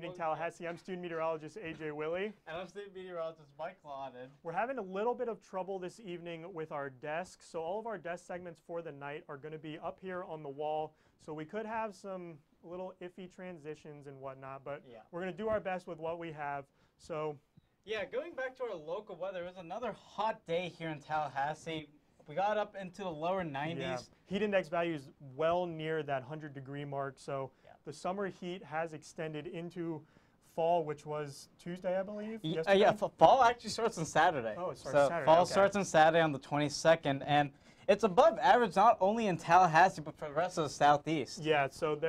evening, Tallahassee. I'm student meteorologist AJ Willie. And I'm student meteorologist Mike Lawden. We're having a little bit of trouble this evening with our desks. So all of our desk segments for the night are going to be up here on the wall. So we could have some little iffy transitions and whatnot, but we're going to do our best with what we have. So yeah, going back to our local weather, it was another hot day here in Tallahassee. We got up into the lower 90s. Yeah. Heat index value is well near that 100-degree mark. So the summer heat has extended into fall, which was Tuesday, I believe. Yeah, fall actually starts on Saturday. Oh, it starts Saturday. Fall starts on Saturday on the 22nd, and it's above average not only in Tallahassee but for the rest of the southeast. Yeah, so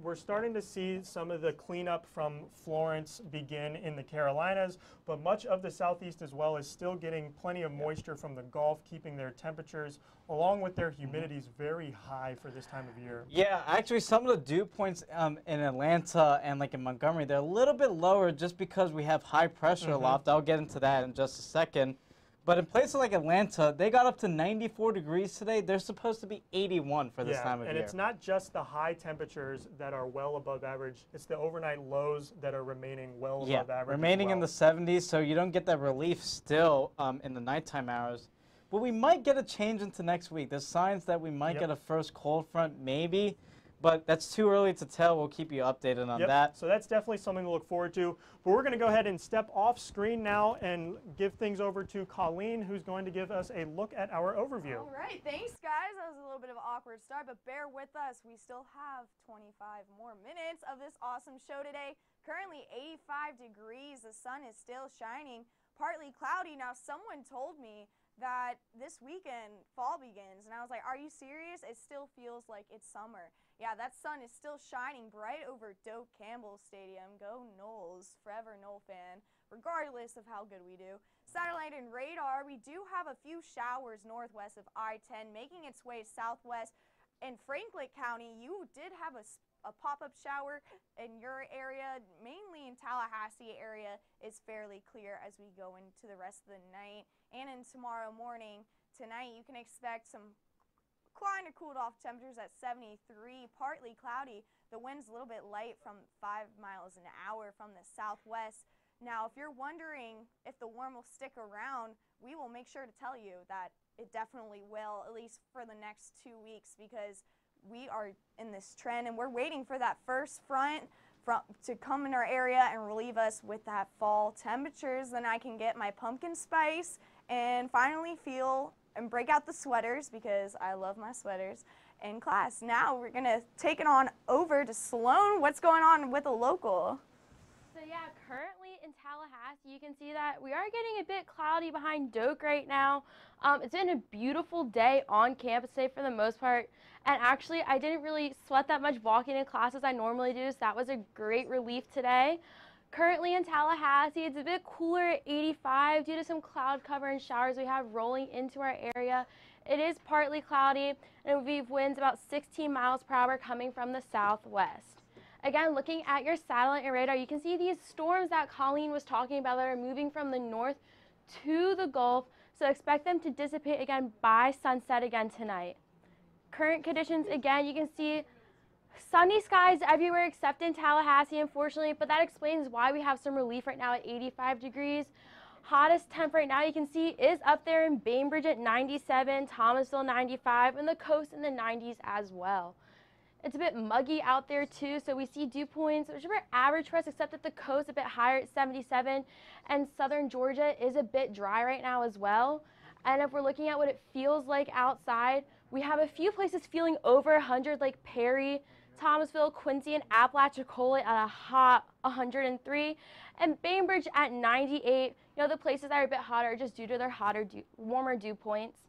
we're starting to see some of the cleanup from Florence begin in the Carolinas, but much of the southeast as well is still getting plenty of moisture from the Gulf, keeping their temperatures along with their humidities very high for this time of year. Yeah, actually some of the dew points in Atlanta and like in Montgomery, they're a little bit lower just because we have high pressure aloft. I'll get into that in just a second. But in places like Atlanta, they got up to 94 degrees today. They're supposed to be 81 for this time of year. And it's not just the high temperatures that are well above average. It's the overnight lows that are remaining well above average. Remaining in the 70s, so you don't get that relief still in the nighttime hours. But we might get a change into next week. There's signs that we might get a first cold front, maybe. But that's too early to tell. We'll keep you updated on that. So that's definitely something to look forward to. But we're going to go ahead and step off screen now and give things over to Colleen, who's going to give us a look at our overview. All right, thanks guys. That was a little bit of an awkward start, but bear with us. We still have 25 more minutes of this awesome show today. Currently 85 degrees. The sun is still shining. Partly cloudy. Now someone told me that this weekend fall begins, and I was like, are you serious? It still feels like it's summer. Yeah, that sun is still shining bright over Doak Campbell Stadium. Go Noles, forever Nole fan, regardless of how good we do. Satellite and radar, we do have a few showers northwest of I-10 making its way southwest. In Franklin County, you did have a pop-up shower in your area, mainly in Tallahassee area is fairly clear as we go into the rest of the night. And in tomorrow morning, tonight you can expect some kind of cooled off temperatures at 73, partly cloudy. The wind's a little bit light from 5 miles an hour from the southwest. Now, if you're wondering if the warm will stick around, we will make sure to tell you that it definitely will, at least for the next 2 weeks, because we are in this trend and we're waiting for that first front to come in our area and relieve us with that fall temperatures. Then I can get my pumpkin spice and finally feel and break out the sweaters, because I love my sweaters, in class. Now we're going to take it on over to Sloan. What's going on with the local? So yeah, currently in Tallahassee, you can see that we are getting a bit cloudy behind Doak right now. It's been a beautiful day on campus today for the most part, and actually I didn't really sweat that much walking in class as I normally do, so that was a great relief today. Currently in Tallahassee, it's a bit cooler at 85 due to some cloud cover and showers we have rolling into our area. It is partly cloudy, and we have winds about 16 miles per hour coming from the southwest. Again, looking at your satellite and radar, you can see these storms that Colleen was talking about that are moving from the north to the Gulf, so expect them to dissipate again by sunset again tonight. Current conditions, again, you can see sunny skies everywhere except in Tallahassee, unfortunately, but that explains why we have some relief right now at 85 degrees. Hottest temp right now you can see is up there in Bainbridge at 97, Thomasville 95, and the coast in the 90s as well. It's a bit muggy out there too, so we see dew points, which are average for us, except that the coast a bit higher at 77, and southern Georgia is a bit dry right now as well. And if we're looking at what it feels like outside, we have a few places feeling over 100, like Perry, Thomasville, Quincy, and Apalachicola at a hot 103, and Bainbridge at 98. You know, the places that are a bit hotter just due to their warmer dew points.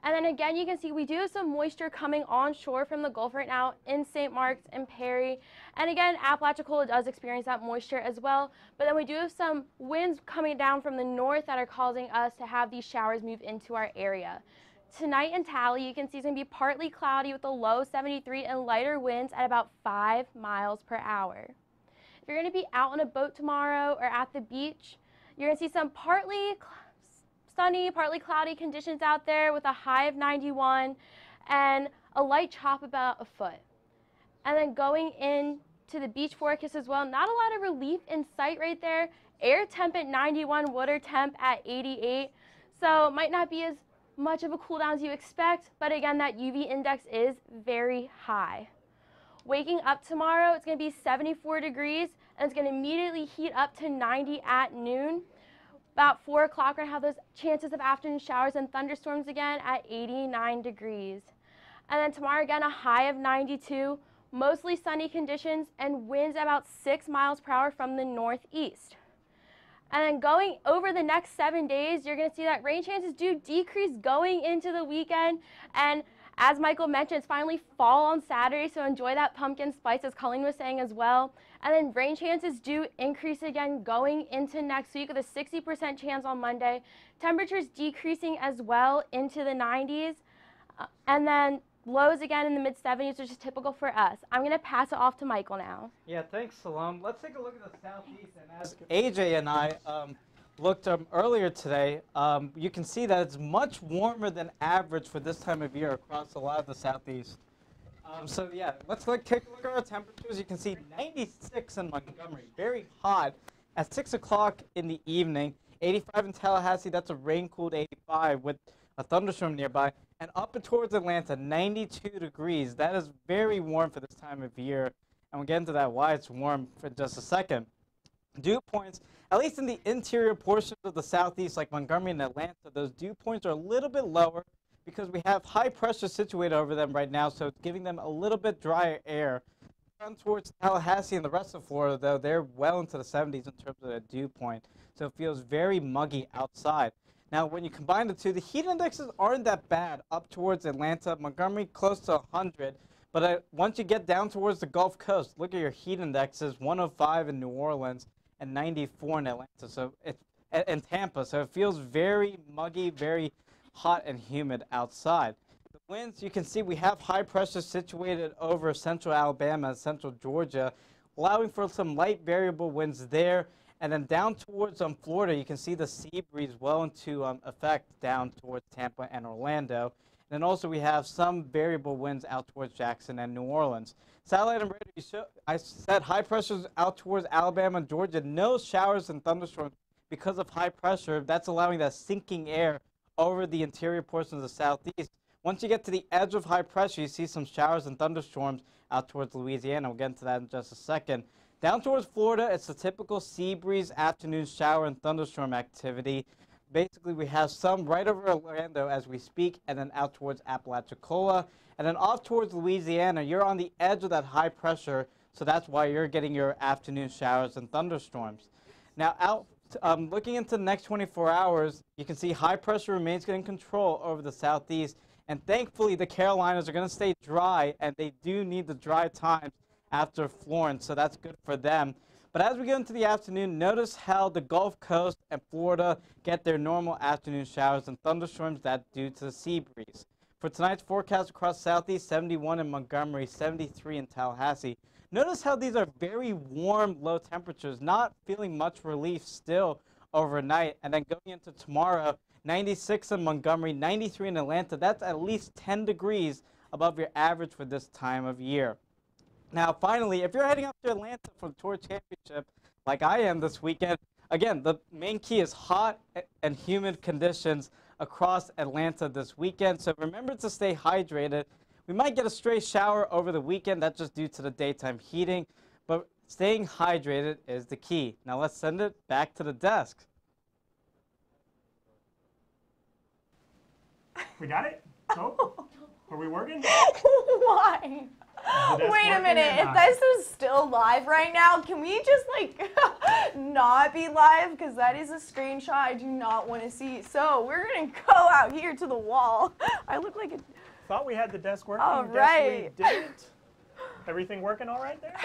And then again, you can see we do have some moisture coming onshore from the Gulf right now in St. Mark's and Perry. And again, Apalachicola does experience that moisture as well. But then we do have some winds coming down from the north that are causing us to have these showers move into our area. Tonight in Tally, you can see it's going to be partly cloudy with a low 73 and lighter winds at about 5 miles per hour. If you're going to be out on a boat tomorrow or at the beach, you're going to see some partly sunny, partly cloudy conditions out there with a high of 91 and a light chop about a foot. And then going in to the beach forecast as well. Not a lot of relief in sight right there. Air temp at 91, water temp at 88. So it might not be as much of a cool down as you expect, but again, that UV index is very high. Waking up tomorrow, it's going to be 74 degrees, and it's going to immediately heat up to 90 at noon. About 4 o'clock, we're going to have those chances of afternoon showers and thunderstorms again at 89 degrees. And then tomorrow, again, a high of 92, mostly sunny conditions, and winds about 6 miles per hour from the northeast. And then going over the next 7 days, you're going to see that rain chances do decrease going into the weekend. And as Michael mentioned, it's finally fall on Saturday, so enjoy that pumpkin spice, as Colleen was saying as well. And then rain chances do increase again going into next week with a 60% chance on Monday. Temperatures decreasing as well into the 90s. And then lows again in the mid-70s, which is typical for us. I'm going to pass it off to Michael now. Yeah, thanks, Salome. Let's take a look at the southeast. And as AJ and I looked earlier today, you can see that it's much warmer than average for this time of year across a lot of the southeast. So yeah, let's take a look at our temperatures. You can see 96 in Montgomery, very hot at 6 o'clock in the evening. 85 in Tallahassee, that's a rain-cooled 85 with a thunderstorm nearby. And up and towards Atlanta, 92 degrees. That is very warm for this time of year. And we'll get into that why it's warm for just a second. Dew points, at least in the interior portions of the southeast, like Montgomery and Atlanta, those dew points are a little bit lower because we have high pressure situated over them right now, so it's giving them a little bit drier air. Down towards Tallahassee and the rest of Florida, though, they're well into the 70s in terms of the dew point, so it feels very muggy outside. Now, when you combine the two, the heat indexes aren't that bad up towards Atlanta, Montgomery close to 100. But once you get down towards the Gulf Coast, look at your heat indexes, 105 in New Orleans and 94 in Atlanta, so and Tampa. So it feels very muggy, very hot and humid outside. The winds, you can see we have high pressure situated over central Alabama and central Georgia, allowing for some light variable winds there. And then down towards Florida, you can see the sea breeze well into effect down towards Tampa and Orlando. And then also we have some variable winds out towards Jackson and New Orleans. Satellite and radar, I said high pressures out towards Alabama and Georgia. No showers and thunderstorms because of high pressure. That's allowing that sinking air over the interior portions of the southeast. Once you get to the edge of high pressure, you see some showers and thunderstorms out towards Louisiana. We'll get into that in just a second. Down towards Florida, it's the typical sea breeze, afternoon shower, and thunderstorm activity. Basically, we have some right over Orlando as we speak, and then out towards Apalachicola. And then off towards Louisiana, you're on the edge of that high pressure, so that's why you're getting your afternoon showers and thunderstorms. Now, looking into the next 24 hours, you can see high pressure remains in control over the southeast. And thankfully, the Carolinas are going to stay dry, and they do need the dry times after Florence, so that's good for them. But as we go into the afternoon, notice how the Gulf Coast and Florida get their normal afternoon showers and thunderstorms that due to the sea breeze. For tonight's forecast across southeast, 71 in Montgomery, 73 in Tallahassee. Notice how these are very warm, low temperatures, not feeling much relief still overnight. And then going into tomorrow, 96 in Montgomery, 93 in Atlanta. That's at least 10 degrees above your average for this time of year. Now, finally, if you're heading up to Atlanta for the Tour Championship, like I am this weekend, again, the main key is hot and humid conditions across Atlanta this weekend. So remember to stay hydrated. We might get a stray shower over the weekend. That's just due to the daytime heating. But staying hydrated is the key. Now, let's send it back to the desk. We got it? Oh, are we working? Why? Wait a minute, if this is still live right now, can we just like not be live? Because that is a screenshot I do not want to see. So we're going to go out here to the wall. I look like a... Thought we had the desk working. All right. Guess we didn't. Everything working all right there?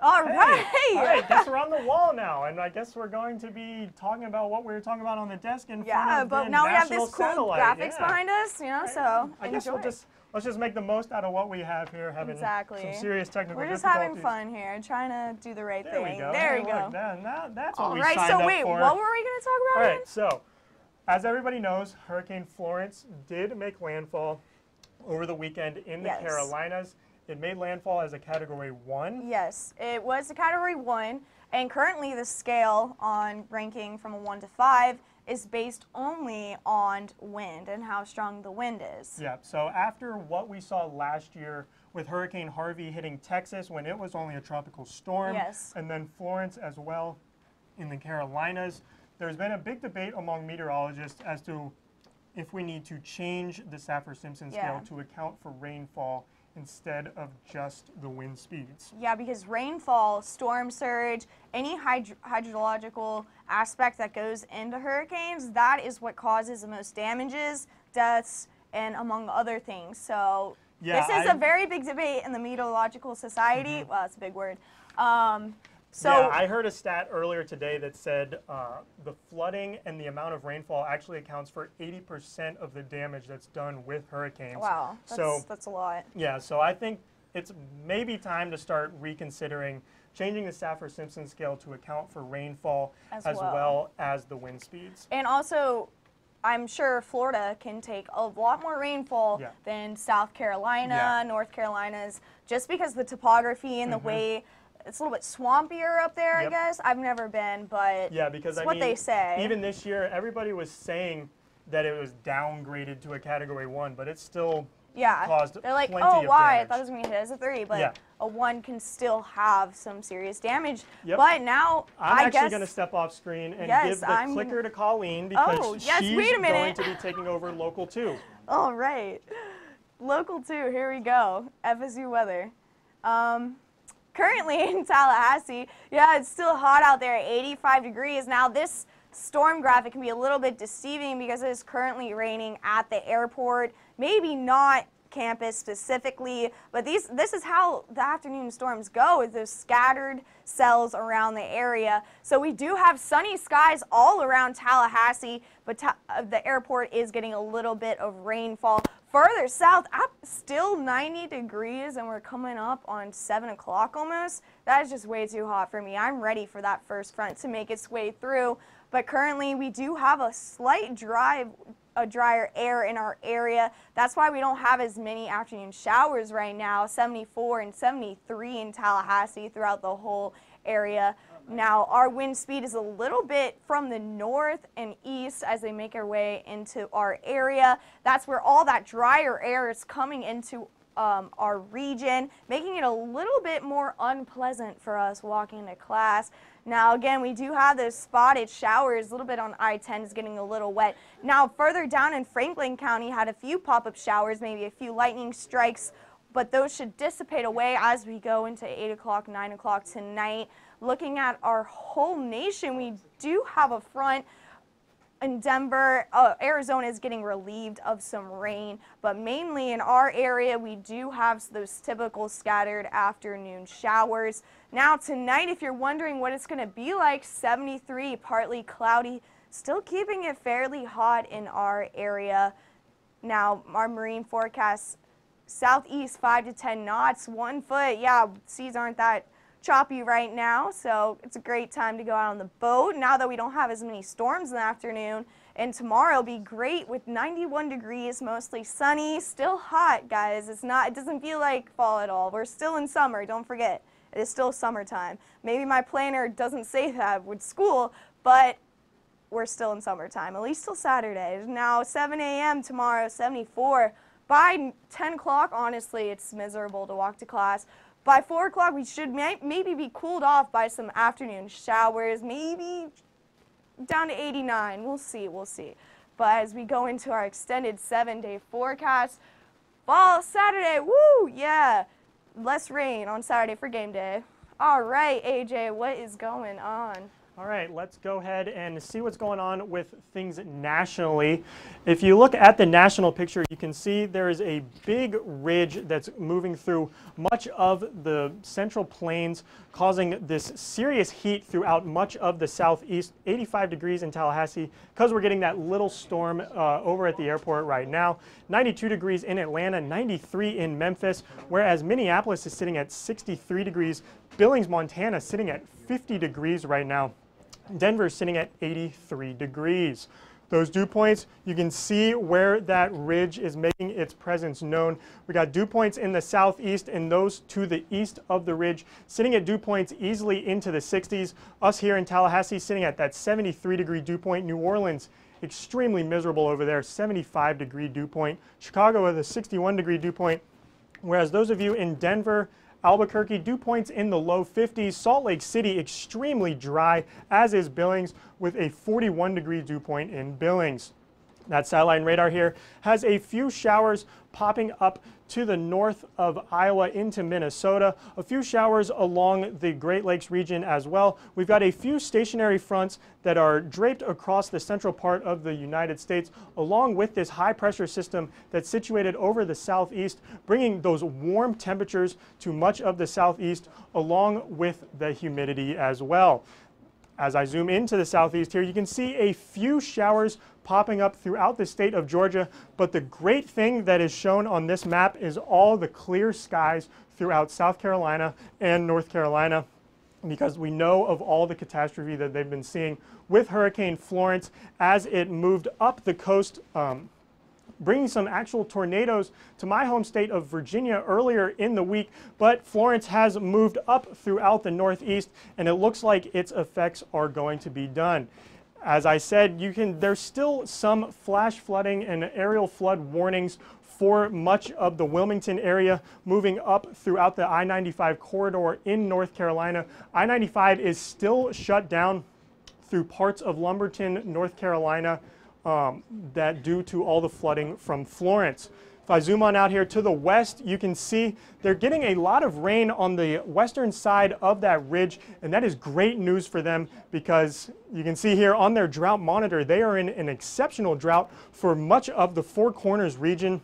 All right. All right, guess we're on the wall now, and I guess we're going to be talking about what we were talking about on the desk in front of but the now we have national this cool satellite. graphics behind us, you know, so I guess enjoy. let's just make the most out of what we have here, having Exactly. some serious technical We're just difficulties. having fun here, trying to do the right There thing. we go. There Hey, we go. look, that's what All we right, signed so up wait, for. what were we going to talk about All again? right, so as everybody knows, Hurricane Florence did make landfall over the weekend in the Yes. Carolinas. It made landfall as a Category 1. Yes, it was a Category 1, and currently the scale on ranking from a 1 to 5 is based only on wind and how strong the wind is. Yeah, so after what we saw last year with Hurricane Harvey hitting Texas when it was only a tropical storm, Yes. and then Florence as well in the Carolinas, there's been a big debate among meteorologists as to if we need to change the Saffir-Simpson scale to account for rainfall instead of just the wind speeds. Yeah, because rainfall, storm surge, any hydrological aspect that goes into hurricanes, that is what causes the most damages, deaths, and among other things. So Yeah, this is a very big debate in the Meteorological Society. Well, that's a big word. So yeah, I heard a stat earlier today that said the flooding and the amount of rainfall actually accounts for 80% of the damage that's done with hurricanes. wow, that's a lot. Yeah, so I think it's maybe time to start reconsidering changing the Saffir-Simpson scale to account for rainfall as well as the wind speeds. And also, I'm sure Florida can take a lot more rainfall than South Carolina, North Carolina's, just because the topography and the way it's a little bit swampier up there, I guess. I've never been, but yeah, because it's what they say. Even this year, everybody was saying that it was downgraded to a Category 1, but it's still caused they're like, plenty oh, of why? I damage. thought it was going to hit as a 3, but a 1 can still have some serious damage. Yep. But now, I'm I actually guess going to step off screen and give the I'm clicker to Colleen because she's going to be taking over Local 2. All right. Local 2, here we go. FSU weather. Currently in Tallahassee, it's still hot out there, 85 degrees. Now this storm graphic can be a little bit deceiving because it is currently raining at the airport. Maybe not campus specifically, but this is how the afternoon storms go, with those scattered cells around the area. So we do have sunny skies all around Tallahassee, but the airport is getting a little bit of rainfall. Further south, still 90 degrees, and we're coming up on 7 o'clock almost. That is just way too hot for me. I'm ready for that first front to make its way through, but currently we do have a slight drier air in our area. That's why we don't have as many afternoon showers right now, 74 and 73 in Tallahassee throughout the whole area. Now, our wind speed is a little bit from the north and east as they make their way into our area. That's where all that drier air is coming into our region, making it a little bit more unpleasant for us walking to class. Now, again, we do have those spotted showers. A little bit on I-10 is getting a little wet. Now, further down in Franklin County, had a few pop-up showers, maybe a few lightning strikes, but those should dissipate away as we go into 8 o'clock, 9 o'clock tonight. Looking at our whole nation, we do have a front in Denver. Arizona is getting relieved of some rain, but mainly in our area, we do have those typical scattered afternoon showers. Now tonight, if you're wondering what it's going to be like, 73, partly cloudy, still keeping it fairly hot in our area. Now, our marine forecast, southeast 5 to 10 knots, 1 foot. Yeah, seas aren't that choppy right now, so it's a great time to go out on the boat now that we don't have as many storms in the afternoon. And tomorrow will be great with 91 degrees, mostly sunny, still hot, guys. It doesn't feel like fall at all. We're still in summer, don't forget. It is still summertime. Maybe my planner doesn't say that with school, but we're still in summertime, at least till Saturday. Now 7 a.m. tomorrow, 74. By 10 o'clock, honestly, it's miserable to walk to class. By 4 o'clock, we should maybe be cooled off by some afternoon showers, maybe down to 89. We'll see, we'll see. But as we go into our extended 7-day forecast, fall Saturday, woo, yeah. Less rain on Saturday for game day. All right, AJ, what is going on? All right, let's go ahead and see what's going on with things nationally. If you look at the national picture, you can see there is a big ridge that's moving through much of the Central Plains, causing this serious heat throughout much of the southeast. 85 degrees in Tallahassee because we're getting that little storm over at the airport right now. 92 degrees in Atlanta, 93 in Memphis, whereas Minneapolis is sitting at 63 degrees. Billings, Montana, sitting at 50 degrees right now. Denver is sitting at 83 degrees. those dew points, you can see where that ridge is making its presence known. We got dew points in the southeast and those to the east of the ridge, sitting at dew points easily into the 60s. Us here in Tallahassee sitting at that 73-degree dew point. New Orleans, extremely miserable over there, 75-degree dew point. Chicago with a 61-degree dew point. Whereas those of you in Denver, Albuquerque, dew points in the low 50s. Salt Lake City, extremely dry, as is Billings, with a 41-degree dew point in Billings. That satellite radar here has a few showers popping up to the north of Iowa into Minnesota, a few showers along the Great Lakes region as well. We've got a few stationary fronts that are draped across the central part of the United States, along with this high pressure system that's situated over the southeast, bringing those warm temperatures to much of the southeast, along with the humidity as well. As I zoom into the southeast here, you can see a few showers popping up throughout the state of Georgia, but the great thing that is shown on this map is all the clear skies throughout South Carolina and North Carolina, because we know of all the catastrophe that they've been seeing with Hurricane Florence as it moved up the coast, bringing some actual tornadoes to my home state of Virginia earlier in the week, but Florence has moved up throughout the northeast, and it looks like its effects are going to be done. As I said, there's still some flash flooding and aerial flood warnings for much of the Wilmington area moving up throughout the I-95 corridor in North Carolina. I-95 is still shut down through parts of Lumberton, North Carolina, that due to all the flooding from Florence. If I zoom on out here to the west, you can see they're getting a lot of rain on the western side of that ridge, and that is great news for them because you can see here on their drought monitor, they are in an exceptional drought for much of the Four Corners region.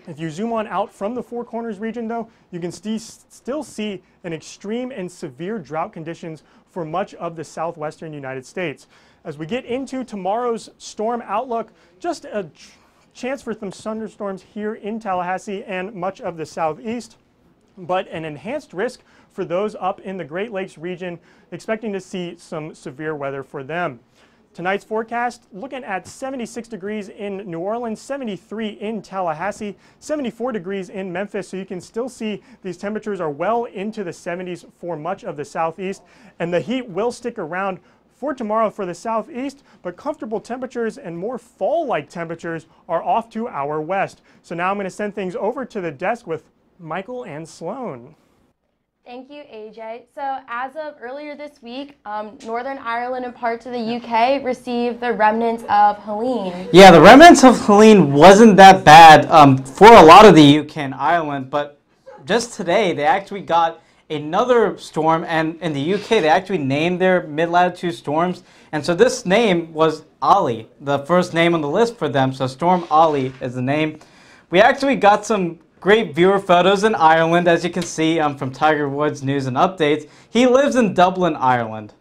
If you zoom on out from the Four Corners region, though, you can still see an extreme and severe drought conditions for much of the southwestern United States. As we get into tomorrow's storm outlook, just a chance for some thunderstorms here in Tallahassee and much of the southeast, but an enhanced risk for those up in the Great Lakes region, expecting to see some severe weather for them. Tonight's forecast, looking at 76 degrees in New Orleans, 73 in Tallahassee, 74 degrees in Memphis, so you can still see these temperatures are well into the 70s for much of the southeast, and the heat will stick around for tomorrow for the southeast, but comfortable temperatures and more fall-like temperatures are off to our west. So now I'm going to send things over to the desk with Michael and Sloan. Thank you, AJ. So as of earlier this week, Northern Ireland and parts of the UK received the remnants of Helene. Yeah, the remnants of Helene wasn't that bad for a lot of the UK and Ireland, but just today they actually got another storm, and in the UK they actually named their mid-latitude storms, and so this name was Ollie, the first name on the list for them, so Storm Ollie is the name. We actually got some great viewer photos in Ireland, as you can see from Tiger Woods News and Updates. He lives in Dublin, Ireland.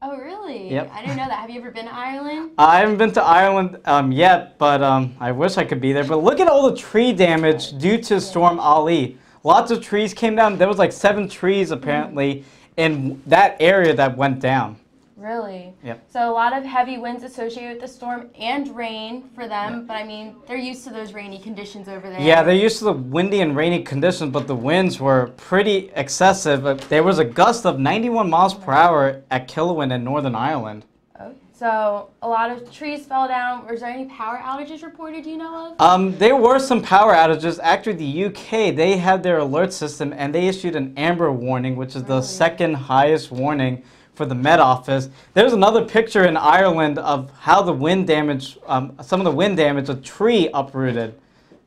Oh, really? Yep. I didn't know that. Have you ever been to Ireland? I haven't been to Ireland yet, but I wish I could be there. But look at all the tree damage due to Storm Ollie. Lots of trees came down. There was like 7 trees apparently in that area that went down. Really? Yep. So a lot of heavy winds associated with the storm and rain for them, but I mean, they're used to those rainy conditions over there. Yeah, they're used to the windy and rainy conditions, but the winds were pretty excessive. There was a gust of 91 miles per hour at Killowen in Northern Ireland. Okay. So a lot of trees fell down. Was there any power outages reported you know of? There were some power outages. Actually, the UK, they had their alert system, and they issued an amber warning, which is the second highest warning for the Met Office. There's another picture in Ireland of how the wind damage, some of the wind damage, a tree uprooted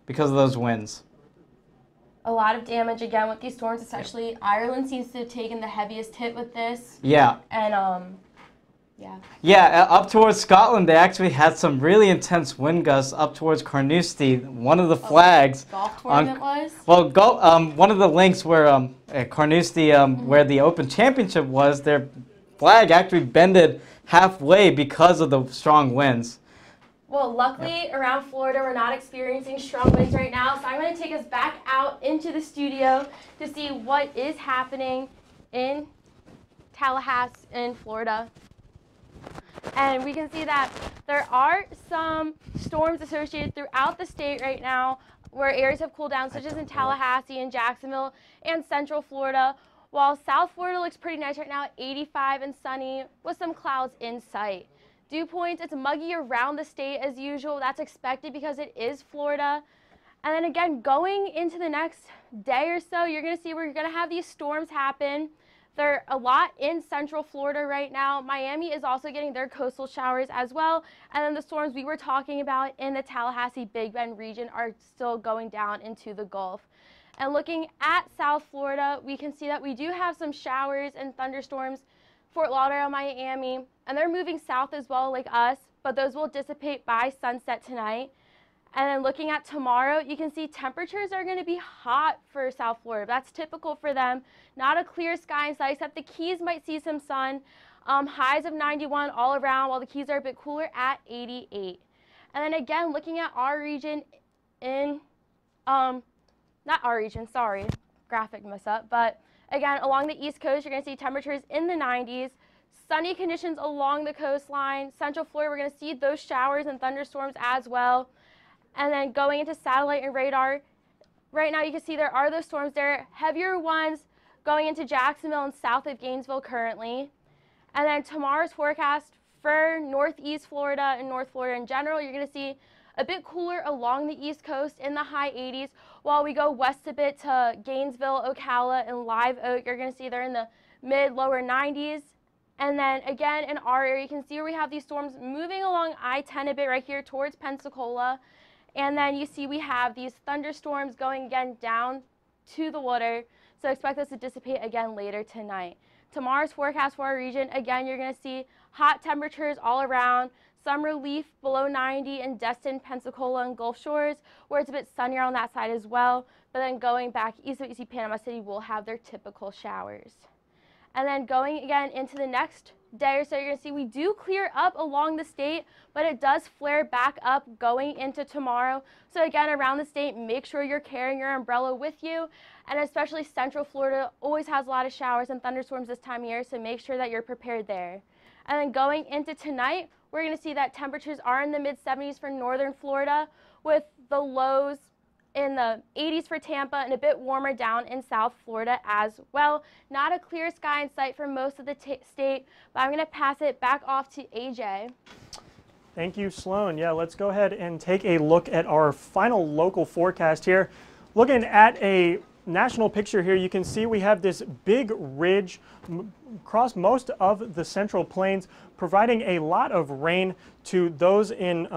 because of those winds. A lot of damage again with these storms, especially Ireland seems to have taken the heaviest hit with this. Yeah. And yeah. Yeah, up towards Scotland, they actually had some really intense wind gusts up towards Carnoustie. One of the flags. Golf tournament was? Well, one of the links where at Carnoustie, where the Open Championship was, their flag actually bended halfway because of the strong winds. Well, luckily around Florida, we're not experiencing strong winds right now, so I'm going to take us back out into the studio to see what is happening in Tallahassee in Florida. And we can see that there are some storms associated throughout the state right now where areas have cooled down, such as in Tallahassee and Jacksonville and Central Florida, while South Florida looks pretty nice right now at 85 and sunny with some clouds in sight. Dew points, it's muggy around the state as usual. That's expected because it is Florida. And then again, going into the next day or so, you're going to see where you're going to have these storms happen. There are a lot in Central Florida right now. Miami is also getting their coastal showers as well. And then the storms we were talking about in the Tallahassee Big Bend region are still going down into the Gulf. And looking at South Florida, we can see that we do have some showers and thunderstorms, Fort Lauderdale, Miami, and they're moving south as well like us, but those will dissipate by sunset tonight. And then looking at tomorrow, you can see temperatures are going to be hot for South Florida. That's typical for them. Not a clear sky in sight, except the Keys might see some sun. Highs of 91 all around, while the Keys are a bit cooler at 88. And then again, looking at our region in, not our region, sorry, graphic mess up, but again, along the East Coast, you're going to see temperatures in the 90s. Sunny conditions along the coastline. Central Florida, we're going to see those showers and thunderstorms as well. And then going into satellite and radar, right now you can see there are those storms there, heavier ones going into Jacksonville and south of Gainesville currently. And then tomorrow's forecast for Northeast Florida and North Florida in general, you're going to see a bit cooler along the East Coast in the high 80s. While we go west a bit to Gainesville, Ocala, and Live Oak, you're going to see they're in the mid-lower 90s. And then again in our area, you can see where we have these storms moving along I-10 a bit right here towards Pensacola. And then you see we have these thunderstorms going again down to the water. So expect those to dissipate again later tonight. Tomorrow's forecast for our region, again, you're going to see hot temperatures all around. Some relief below 90 in Destin, Pensacola, and Gulf Shores, where it's a bit sunnier on that side as well. But then going back east of you see Panama City will have their typical showers. And then going again into the next day or so, you're going to see we do clear up along the state, but it does flare back up going into tomorrow. So again, around the state, make sure you're carrying your umbrella with you. And especially Central Florida always has a lot of showers and thunderstorms this time of year, so make sure that you're prepared there. And then going into tonight, we're going to see that temperatures are in the mid-70s for northern Florida, with the lows in the 80s for Tampa and a bit warmer down in South Florida as well. Not a clear sky in sight for most of the state, but I'm going to pass it back off to AJ. Thank you, Sloan. Yeah, let's go ahead and take a look at our final local forecast here. Looking at a national picture here, you can see we have this big ridge across most of the Central Plains, providing a lot of rain to those in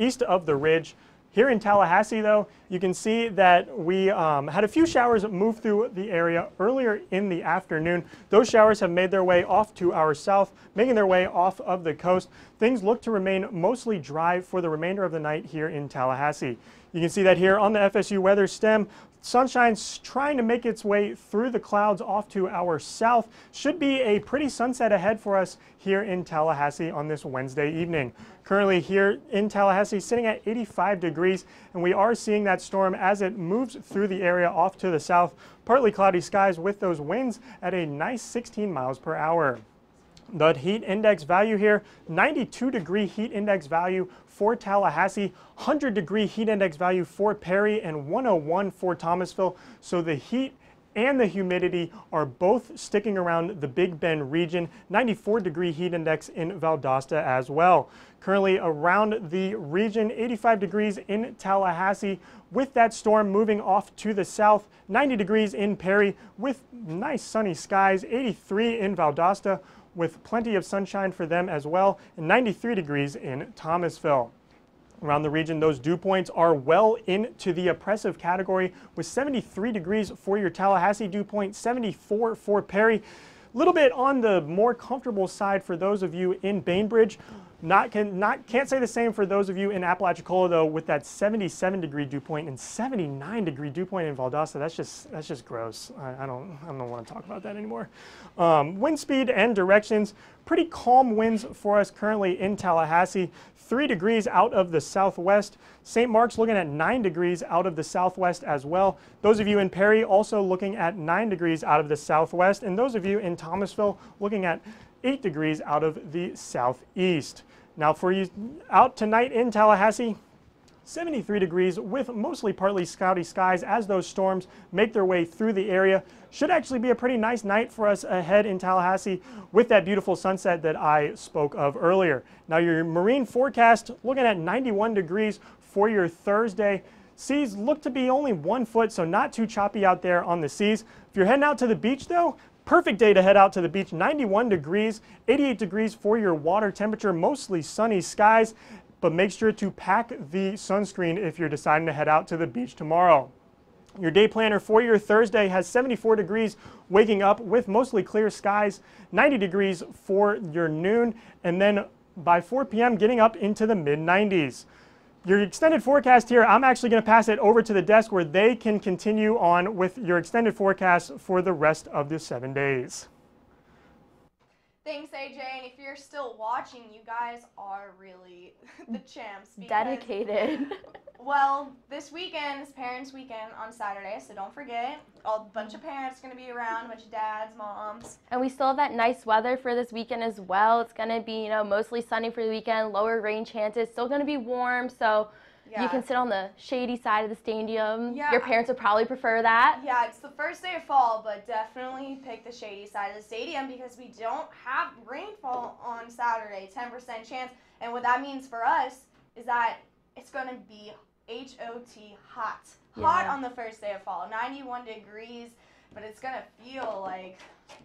east of the ridge. Here in Tallahassee, though, you can see that we had a few showers move through the area earlier in the afternoon. Those showers have made their way off to our south, making their way off of the coast. Things look to remain mostly dry for the remainder of the night here in Tallahassee. You can see that here on the FSU weather stem. Sunshine's trying to make its way through the clouds off to our south. Should be a pretty sunset ahead for us here in Tallahassee on this Wednesday evening. Currently here in Tallahassee sitting at 85 degrees, and we are seeing that storm as it moves through the area off to the south. Partly cloudy skies with those winds at a nice 16 miles per hour. The heat index value here, 92-degree heat index value for Tallahassee, 100-degree heat index value for Perry, and 101 for Thomasville. So the heat and the humidity are both sticking around the Big Bend region. 94-degree heat index in Valdosta as well. Currently around the region, 85 degrees in Tallahassee with that storm moving off to the south. 90 degrees in Perry with nice sunny skies. 83 in Valdosta with plenty of sunshine for them as well, and 93 degrees in Thomasville. Around the region, those dew points are well into the oppressive category with 73 degrees for your Tallahassee dew point, 74 for Perry. A little bit on the more comfortable side for those of you in Bainbridge. Can't say the same for those of you in Apalachicola though, with that 77-degree dew point and 79-degree dew point in Valdosta. That's just gross. I don't want to talk about that anymore. Wind speed and directions, pretty calm winds for us currently in Tallahassee. 3 degrees out of the southwest. St. Mark's looking at 9 degrees out of the southwest as well. Those of you in Perry also looking at 9 degrees out of the southwest, and those of you in Thomasville looking at 8 degrees out of the southeast. Now for you out tonight in Tallahassee, 73 degrees with mostly partly cloudy skies as those storms make their way through the area. Should actually be a pretty nice night for us ahead in Tallahassee with that beautiful sunset that I spoke of earlier. Now your marine forecast looking at 91 degrees for your Thursday. Seas look to be only 1 foot, so not too choppy out there on the seas. If you're heading out to the beach though, perfect day to head out to the beach. 91 degrees, 88 degrees for your water temperature, mostly sunny skies. But make sure to pack the sunscreen if you're deciding to head out to the beach tomorrow. Your day planner for your Thursday has 74 degrees waking up with mostly clear skies, 90 degrees for your noon, and then by 4 p.m. getting up into the mid-90s. Your extended forecast here, I'm actually going to pass it over to the desk where they can continue on with your extended forecast for the rest of the 7 days. Thanks, AJ. And if you're still watching, you guys are really the champs. Dedicated. Well, this weekend is Parents' Weekend on Saturday, so don't forget. A bunch of parents going to be around, a bunch of dads, moms. And we still have that nice weather for this weekend as well. It's going to be, mostly sunny for the weekend, lower rain chances, still going to be warm, so you can sit on the shady side of the stadium. Yeah. Your parents would probably prefer that. Yeah, it's the first day of fall, but definitely pick the shady side of the stadium because we don't have rainfall on Saturday, 10% chance. And what that means for us is that it's going to be H-O-T hot. Hot on the first day of fall, 91 degrees, but it's going to feel like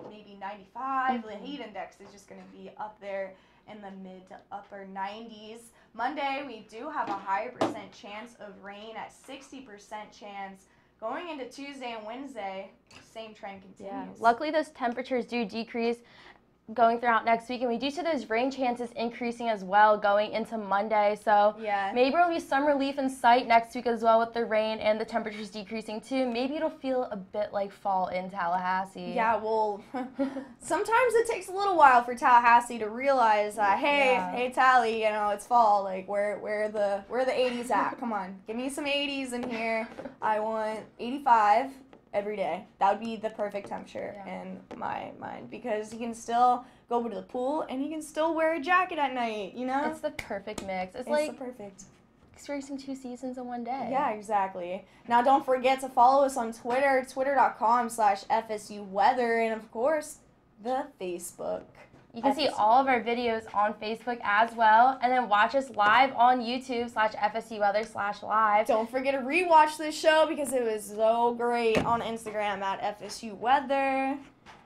maybe 95. The heat index is just going to be up there in the mid to upper 90s. Monday, we do have a higher percent chance of rain at 60% chance. Going into Tuesday and Wednesday, same trend continues. Yeah. Luckily, those temperatures do decrease going throughout next week, and we do see those rain chances increasing as well going into Monday. So maybe there'll be some relief in sight next week as well with the rain and the temperatures decreasing too. Maybe it'll feel a bit like fall in Tallahassee. Yeah, well, sometimes it takes a little while for Tallahassee to realize, hey, Tally, it's fall. Like, where the 80s at? Come on, give me some 80s in here. I want 85. Every day. That would be the perfect temperature in my mind because you can still go to the pool and you can still wear a jacket at night, It's the perfect mix. It's like the perfect. Experiencing 2 seasons in one day. Yeah, exactly. Now don't forget to follow us on Twitter, twitter.com/FSU weather, and of course, the Facebook. You can see all of our videos on Facebook as well, and then watch us live on YouTube/FSUweather/live. Don't forget to rewatch this show because it was so great on Instagram at FSU Weather.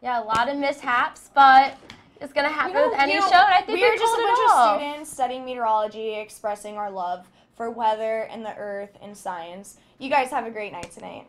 Yeah, a lot of mishaps, but it's going to happen with any show, and I think we're just a bunch of students studying meteorology, expressing our love for weather and the earth and science. You guys have a great night tonight.